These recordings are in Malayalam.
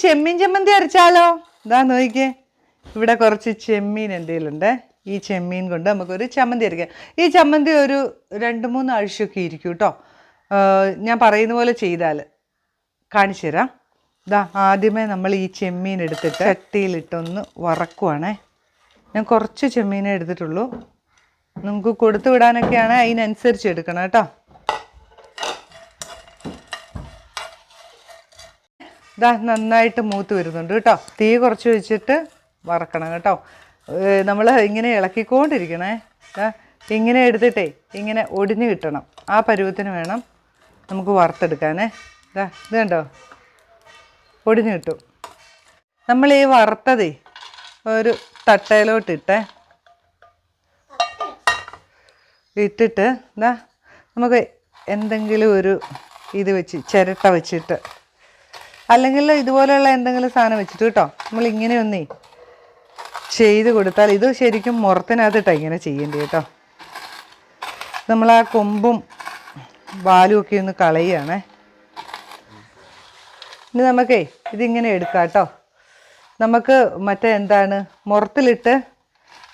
ചെമ്മീൻ ചമ്മന്തി അരച്ചാലോ? ഇതാ നോക്കിക്കേ, ഇവിടെ കുറച്ച് ചെമ്മീൻ എൻ്റെ കയ്യിലുണ്ട്. ഈ ചെമ്മീൻ കൊണ്ട് നമുക്കൊരു ചമ്മന്തി അരയ്ക്കാം. ഈ ചമ്മന്തി ഒരു 2-3 ആഴ്ചയൊക്കെ ഇരിക്കും കേട്ടോ, ഞാൻ പറയുന്ന പോലെ ചെയ്താൽ. കാണിച്ചു തരാം. ഇതാ ആദ്യമേ നമ്മൾ ഈ ചെമ്മീൻ എടുത്തിട്ട് ചട്ടിയിലിട്ടൊന്ന് വറക്കുവാണേ. ഞാൻ കുറച്ച് ചെമ്മീനേ എടുത്തിട്ടുള്ളൂ, നമുക്ക് കൊടുത്തു വിടാനൊക്കെയാണ്, അതിനനുസരിച്ച് എടുക്കണം കേട്ടോ. ഇതാ നന്നായിട്ട് മൂത്ത് വരുന്നുണ്ട് കേട്ടോ. തീ കുറച്ച് വെച്ചിട്ട് വറക്കണം കേട്ടോ. നമ്മൾ ഇങ്ങനെ ഇളക്കിക്കൊണ്ടിരിക്കണേ. ഇങ്ങനെ എടുത്തിട്ടേ ഇങ്ങനെ ഒടിഞ്ഞ് കിട്ടണം. ആ പരുവത്തിന് വേണം നമുക്ക് വറുത്തെടുക്കാനേ. ഇത് കണ്ടോ, ഒടിഞ്ഞ് കിട്ടും. നമ്മൾ ഈ വറുത്തതേ ഒരു തട്ടയിലോട്ടിട്ട് ഇതാ നമുക്ക് എന്തെങ്കിലും ഒരു ഇത് വെച്ച് ചിരട്ട വെച്ചിട്ട്, അല്ലെങ്കിൽ ഇതുപോലെയുള്ള എന്തെങ്കിലും സാധനം വെച്ചിട്ട് കേട്ടോ, നമ്മളിങ്ങനെ ഒന്നേ ചെയ്ത് കൊടുത്താൽ, ഇത് ശരിക്കും മുറത്തിനകത്തിട്ടാണ് ഇങ്ങനെ ചെയ്യേണ്ടത് കേട്ടോ. നമ്മൾ ആ കൊമ്പും വാലും ഒക്കെ ഒന്ന് കളയുകയാണേ. ഇനി നമുക്കേ ഇതിങ്ങനെ എടുക്കാം കേട്ടോ. നമുക്ക് മറ്റേ എന്താണ് മുറത്തിലിട്ട്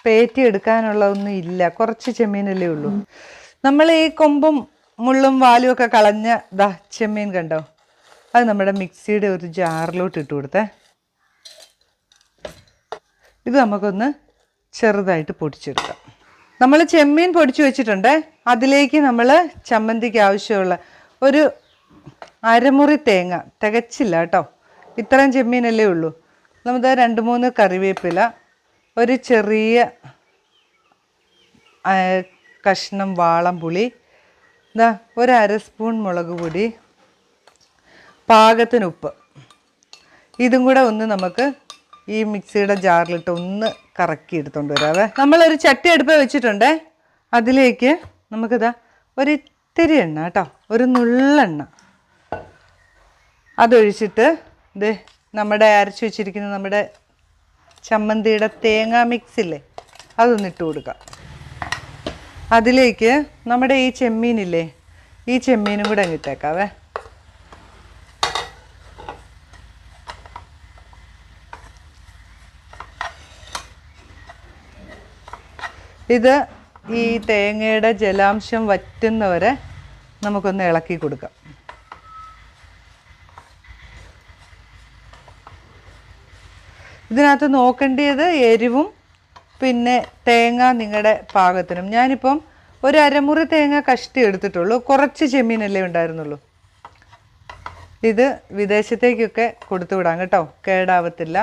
പേറ്റി എടുക്കാനുള്ളതൊന്നും ഇല്ല, കുറച്ച് ചെമ്മീനല്ലേ ഉള്ളൂ. നമ്മൾ ഈ കൊമ്പും മുള്ളും വാലും ഒക്കെ കളഞ്ഞ ദാ ചെമ്മീൻ കണ്ടോ, അത് നമ്മുടെ മിക്സിയുടെ ഒരു ജാറിലോട്ട് ഇട്ട് കൊടുത്തേ. ഇത് നമുക്കൊന്ന് ചെറുതായിട്ട് പൊടിച്ചെടുക്കാം. നമ്മൾ ചെമ്മീൻ പൊടിച്ചു വെച്ചിട്ടുണ്ട്. അതിലേക്ക് നമ്മൾ ചമ്മന്തിക്ക് ആവശ്യമുള്ള ഒരു അരമുറി തേങ്ങ, തികച്ചില്ല കേട്ടോ, ഇത്രയും ചെമ്മീനല്ലേ ഉള്ളൂ. നമുക്ക് 2-3 കറിവേപ്പില, ഒരു ചെറിയ കഷ്ണം വാളംപുളി, ഇതാ ഒരു 1/2 സ്പൂൺ മുളക് പൊടി, പാകത്തിന് ഉപ്പ്, ഇതും കൂടെ ഒന്ന് നമുക്ക് ഈ മിക്സിയുടെ ജാറിലിട്ട് ഒന്ന് കറക്കി എടുത്തുകൊണ്ട് വരാവേ. നമ്മളൊരു ചട്ടി അടുപ്പ് വെച്ചിട്ടുണ്ട്. അതിലേക്ക് നമുക്കിതാ ഒരിത്തിരി എണ്ണ കേട്ടോ, ഒരു നുള്ളെണ്ണ അതൊഴിച്ചിട്ട് ഇത് നമ്മുടെ അരച്ചു വെച്ചിരിക്കുന്ന നമ്മുടെ ചമ്മന്തിയുടെ തേങ്ങാ മിക്സില്ലേ, അതൊന്നിട്ട് കൊടുക്കാം. അതിലേക്ക് നമ്മുടെ ഈ ചെമ്മീനില്ലേ, ഈ ചെമ്മീനും കൂടെ അങ്ങിട്ടേക്കാവേ. ഇത് ഈ തേങ്ങയുടെ ജലാംശം വറ്റുന്നവരെ നമുക്കൊന്ന് ഇളക്കി കൊടുക്കാം. ഇതിനകത്ത് നോക്കേണ്ടത് എരിവും പിന്നെ തേങ്ങ നിങ്ങളുടെ പാകത്തിനും. ഞാനിപ്പം ഒരു അരമുറി തേങ്ങ കഷ്ടി എടുത്തിട്ടുള്ളൂ, കുറച്ച് ചെമ്മീനല്ലേ ഉണ്ടായിരുന്നുള്ളൂ. ഇത് വിദേശത്തേക്കൊക്കെ കൊടുത്തു വിടാം കേട്ടോ, കേടാവത്തില്ല.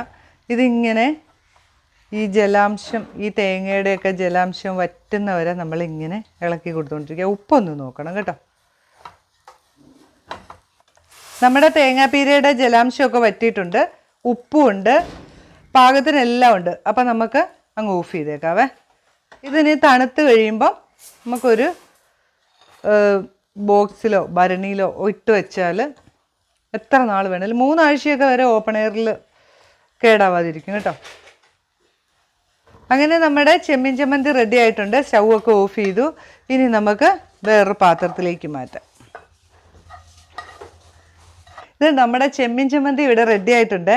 ഇതിങ്ങനെ ഈ ജലാംശം, ഈ തേങ്ങയുടെയൊക്കെ ജലാംശം വറ്റുന്നവരെ നമ്മളിങ്ങനെ ഇളക്കി കൊടുത്തുകൊണ്ടിരിക്കുക. ഉപ്പൊന്ന് നോക്കണം കേട്ടോ. നമ്മുടെ തേങ്ങാപ്പീരയുടെ ജലാംശമൊക്കെ വറ്റിയിട്ടുണ്ട്, ഉപ്പുമുണ്ട്, പാകത്തിനെല്ലാം ഉണ്ട്. അപ്പം നമുക്ക് അങ്ങ് ഓഫ് ചെയ്തേക്കാവേ. ഇതിന് തണുത്ത് കഴിയുമ്പം നമുക്കൊരു ബോക്സിലോ ഭരണിയിലോ ഇട്ട് വെച്ചാൽ എത്ര നാൾ വേണേലും 3 ആഴ്ചയൊക്കെ വരെ ഓപ്പൺ എയറിൽ കേടാവാതിരിക്കും കേട്ടോ. അങ്ങനെ നമ്മുടെ ചെമ്മീൻ ചമ്മന്തി റെഡി ആയിട്ടുണ്ട്. സ്റ്റൗ ഒക്കെ ഓഫ് ചെയ്തു. ഇനി നമുക്ക് വേറൊരു പാത്രത്തിലേക്ക് മാറ്റാം. ഇത് നമ്മുടെ ചെമ്മീൻ ചമ്മന്തി ഇവിടെ റെഡി ആയിട്ടുണ്ട്.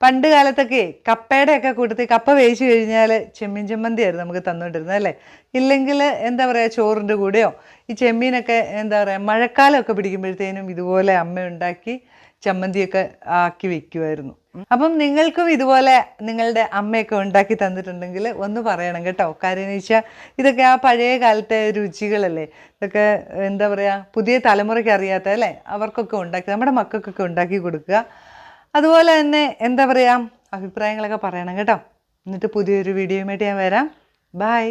പണ്ട് കാലത്തൊക്കെ കപ്പയുടെയൊക്കെ കൂട്ടത്തിൽ കപ്പ വേവിച്ച് കഴിഞ്ഞാൽ ചെമ്മീൻ ചമ്മന്തിയായിരുന്നു നമുക്ക് തന്നുകൊണ്ടിരുന്നത് അല്ലേ. ഇല്ലെങ്കിൽ എന്താ പറയുക, ചോറിൻ്റെ കൂടെയോ ഈ ചെമ്മീനൊക്കെ എന്താ പറയുക മഴക്കാലമൊക്കെ പിടിക്കുമ്പോഴത്തേനും ഇതുപോലെ അമ്മ ഉണ്ടാക്കി ചമ്മന്തിയൊക്കെ ആക്കി വെക്കുമായിരുന്നു. അപ്പം നിങ്ങൾക്കും ഇതുപോലെ നിങ്ങളുടെ അമ്മയൊക്കെ ഉണ്ടാക്കി തന്നിട്ടുണ്ടെങ്കിൽ ഒന്ന് പറയണം കേട്ടോ. കാര്യം എന്ന് വെച്ചാൽ ഇതൊക്കെ ആ പഴയ കാലത്തെ രുചികളല്ലേ. ഇതൊക്കെ എന്താ പറയുക പുതിയ തലമുറയ്ക്ക് അറിയാത്ത അല്ലേ, അവർക്കൊക്കെ ഉണ്ടാക്കി നമ്മുടെ മക്കൾക്കൊക്കെ ഉണ്ടാക്കി കൊടുക്കുക. അതുപോലെ തന്നെ എന്താ പറയുക അഭിപ്രായങ്ങളൊക്കെ പറയണം കേട്ടോ. എന്നിട്ട് പുതിയൊരു വീഡിയോയുമായിട്ട് ഞാൻ വരാം. ബൈ.